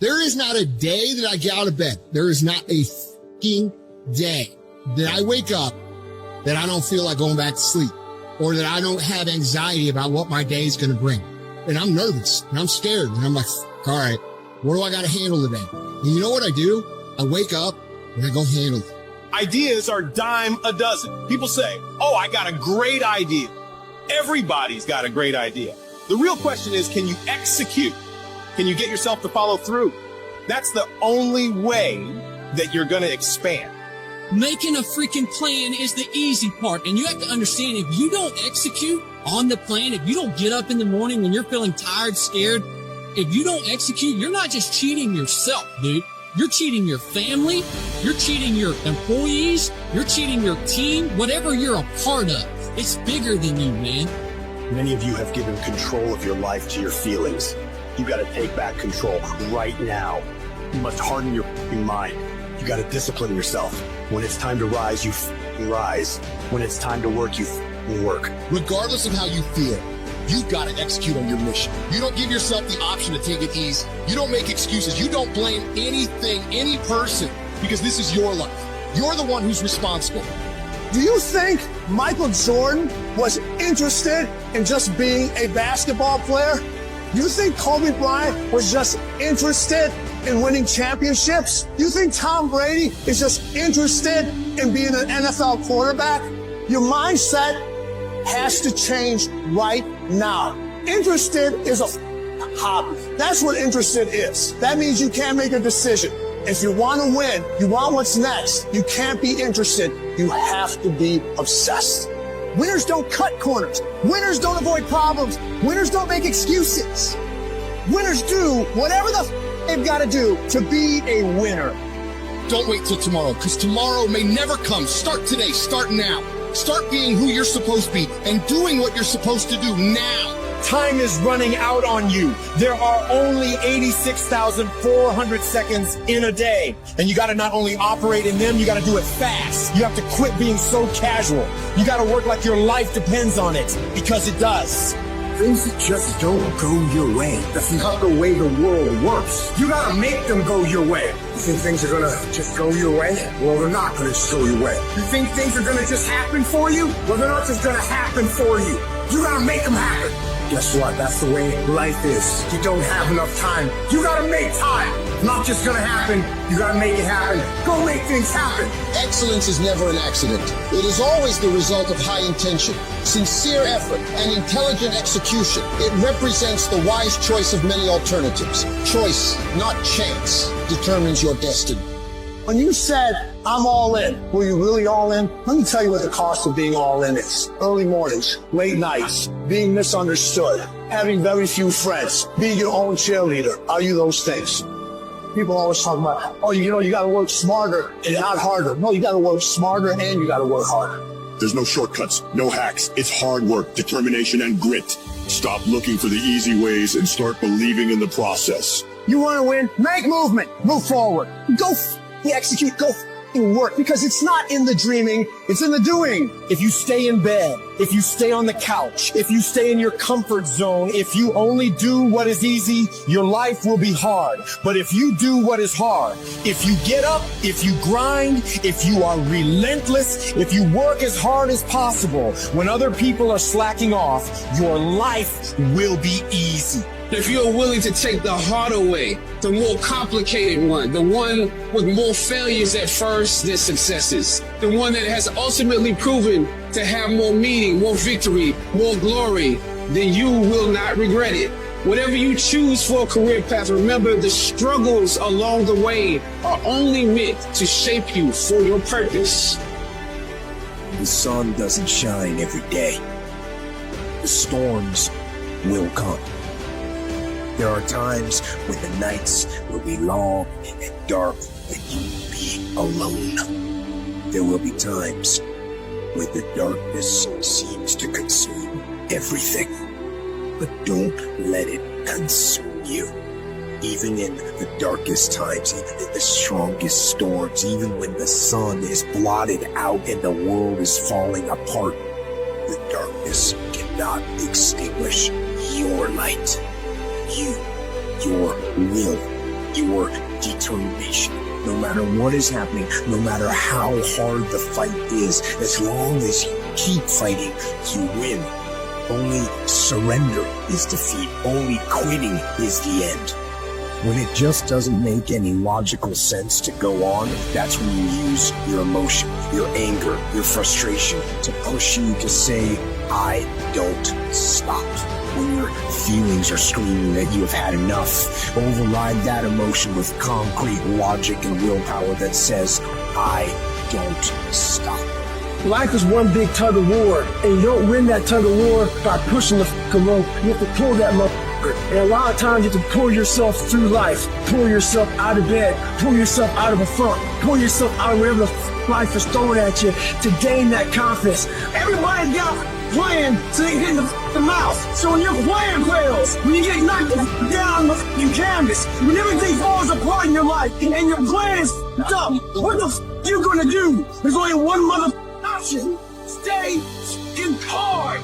There is not a day that I get out of bed. There is not a fucking day that I wake up that I don't feel like going back to sleep, or that I don't have anxiety about what my day is going to bring. And I'm nervous and I'm scared and I'm like, all right, what do I got to handle today? And you know what I do? I wake up and I go handle it. Ideas are dime a dozen. People say, oh, I got a great idea. Everybody's got a great idea. The real question is, can you execute? Can you get yourself to follow through? That's the only way that you're going to expand. Making a freaking plan is the easy part. And you have to understand, if you don't execute on the plan, if you don't get up in the morning when you're feeling tired, scared, if you don't execute, you're not just cheating yourself, dude. You're cheating your family. You're cheating your employees. You're cheating your team. Whatever you're a part of, it's bigger than you, man. Many of you have given control of your life to your feelings. You got to take back control right now. You must harden your mind. You got to discipline yourself. When it's time to rise, you rise. When it's time to work, you work. Regardless of how you feel, you've got to execute on your mission. You don't give yourself the option to take it easy. You don't make excuses. You don't blame anything, any person, because this is your life. You're the one who's responsible. Do you think Michael Jordan was interested in just being a basketball player? Do you think Kobe Bryant was just interested in winning championships? Do you think Tom Brady is just interested in being an NFL quarterback? Your mindset has to change right now. Interested is a hobby. That's what interested is. That means you can't make a decision. If you want to win, you want what's next, you can't be interested. You have to be obsessed. Winners don't cut corners. Winners don't avoid problems. Winners don't make excuses. Winners do whatever they've got to do to be a winner. Don't wait till tomorrow, because tomorrow may never come. Start today. Start now. Start being who you're supposed to be and doing what you're supposed to do now. Time is running out on you. There are only 86,400 seconds in a day. And you got to not only operate in them, you got to do it fast. You have to quit being so casual. You got to work like your life depends on it, because it does. Things just don't go your way. That's not the way the world works. You gotta make them go your way. You think things are gonna just go your way? Well, they're not gonna just go your way. You think things are gonna just happen for you? Well, they're not just gonna happen for you. You gotta make them happen. Guess what? That's the way life is. You don't have enough time. You gotta make time. Not just gonna happen. You gotta make it happen. Go make things happen. Excellence is never an accident. It is always the result of high intention, sincere effort, and intelligent execution. It represents the wise choice of many alternatives. Choice, not chance, determines your destiny. When you said, I'm all in, were you really all in? Let me tell you what the cost of being all in is. Early mornings, late nights, being misunderstood, having very few friends, being your own cheerleader. Are you those things? People always talk about, oh, you gotta work smarter and not harder. No, you gotta work smarter and you gotta work harder. There's no shortcuts, no hacks. It's hard work, determination, and grit. Stop looking for the easy ways and start believing in the process. You wanna win? Make movement. Move forward. Go execute. Go work, because it's not in the dreaming, it's in the doing. If you stay in bed, if you stay on the couch, if you stay in your comfort zone, if you only do what is easy, your life will be hard. But if you do what is hard, if you get up, if you grind, if you are relentless, if you work as hard as possible, when other people are slacking off, your life will be easy. If you're willing to take the harder way, the more complicated one, the one with more failures at first than successes, the one that has ultimately proven to have more meaning, more victory, more glory, then you will not regret it. Whatever you choose for a career path, remember the struggles along the way are only meant to shape you for your purpose. The sun doesn't shine every day. The storms will come. There are times when the nights will be long and dark and you will be alone. There will be times when the darkness seems to consume everything. But don't let it consume you. Even in the darkest times, even in the strongest storms, even when the sun is blotted out and the world is falling apart, the darkness cannot extinguish your light. Your will your determination. No matter what is happening, no matter how hard the fight is, as long as you keep fighting, you win. Only surrender is defeat. Only quitting is the end. When it just doesn't make any logical sense to go on, that's when you use your emotion, your anger, your frustration to push you to say, I don't stop. When your feelings are screaming that you have had enough, override that emotion with concrete logic and willpower that says, I don't stop. Life is one big tug of war, and you don't win that tug of war by pushing the fucking rope. You have to pull that motherfucker. And a lot of times you have to pull yourself through life, pull yourself out of bed, pull yourself out of a funk, pull yourself out of wherever the life is throwing at you to gain that confidence. Everybody's got plan so they can hit the mouth. So when your plan fails, when you get knocked down the canvas, when everything falls apart in your life and your plan is dumb, what the you gonna do? There's only one option. Stay in hard.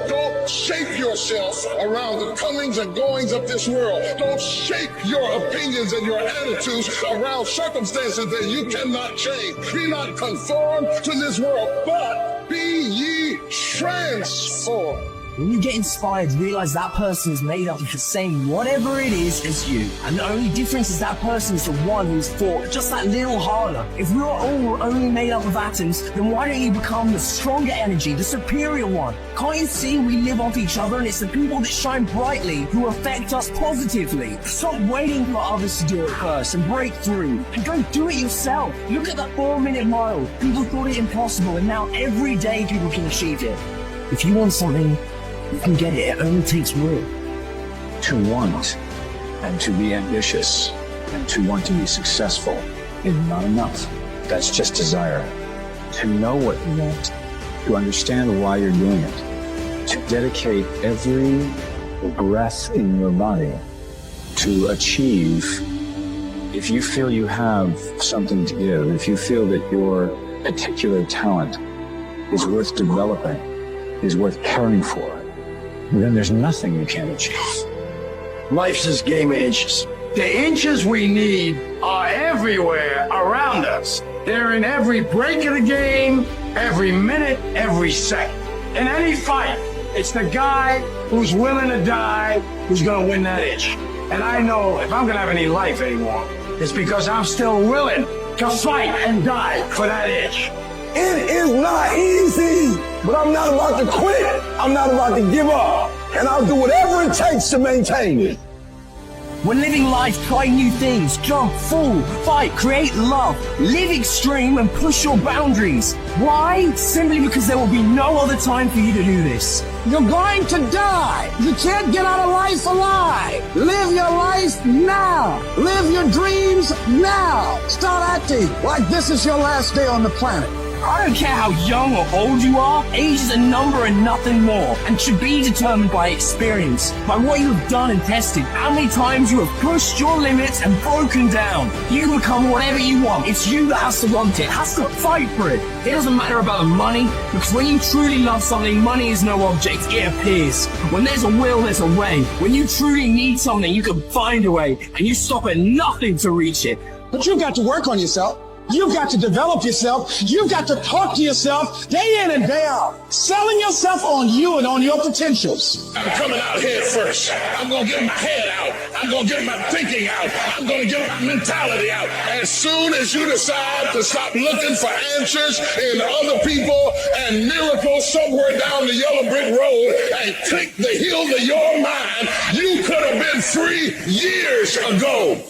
Don't shape yourself around the comings and goings of this world. Don't shape your opinions and your attitudes around circumstances that you cannot change. Be not conformed to this world, but be ye transformed. When you get inspired, realize that person is made up of the same whatever it is as you. And the only difference is that person is the one who's fought just that little harder. If we're all only made up of atoms, then why don't you become the stronger energy, the superior one? Can't you see we live off each other and it's the people that shine brightly who affect us positively? Stop waiting for others to do it first and break through. And go do it yourself. Look at the 4-minute mile. People thought it impossible and now every day people can achieve it. If you want something, you can get it. It only takes will. To want and to be ambitious and to want to be successful is not enough. That's just desire. To know what you want, to understand why you're doing it, to dedicate every breath in your body to achieve. If you feel you have something to give, if you feel that your particular talent is worth developing, is worth caring for, then there's nothing you can't achieve. Life's this game of inches. The inches we need are everywhere around us. They're in every break of the game, every minute, every second. In any fight, it's the guy who's willing to die who's gonna win that inch. And I know if I'm gonna have any life anymore, it's because I'm still willing to fight and die for that inch. It is not easy, but I'm not about to quit. I'm not about to give up. And I'll do whatever it takes to maintain it. When living life, try new things, jump, fall, fight, create love, live extreme and push your boundaries. Why? Simply because there will be no other time for you to do this. You're going to die. You can't get out of life alive. Live your life now. Live your dreams now. Start acting like this is your last day on the planet. I don't care how young or old you are, age is a number and nothing more, and should be determined by experience, by what you have done and tested, how many times you have pushed your limits and broken down. You can become whatever you want. It's you that has to want it, has to fight for it. It doesn't matter about the money, because when you truly love something, money is no object, it appears. When there's a will, there's a way. When you truly need something, you can find a way, and you stop at nothing to reach it. But you've got to work on yourself. You've got to develop yourself. You've got to talk to yourself day in and day out, selling yourself on you and on your potentials. I'm coming out head first. I'm going to get my head out. I'm going to get my thinking out. I'm going to get my mentality out. As soon as you decide to stop looking for answers in other people and miracles somewhere down the yellow brick road and click the heel of your mind, you could have been free years ago.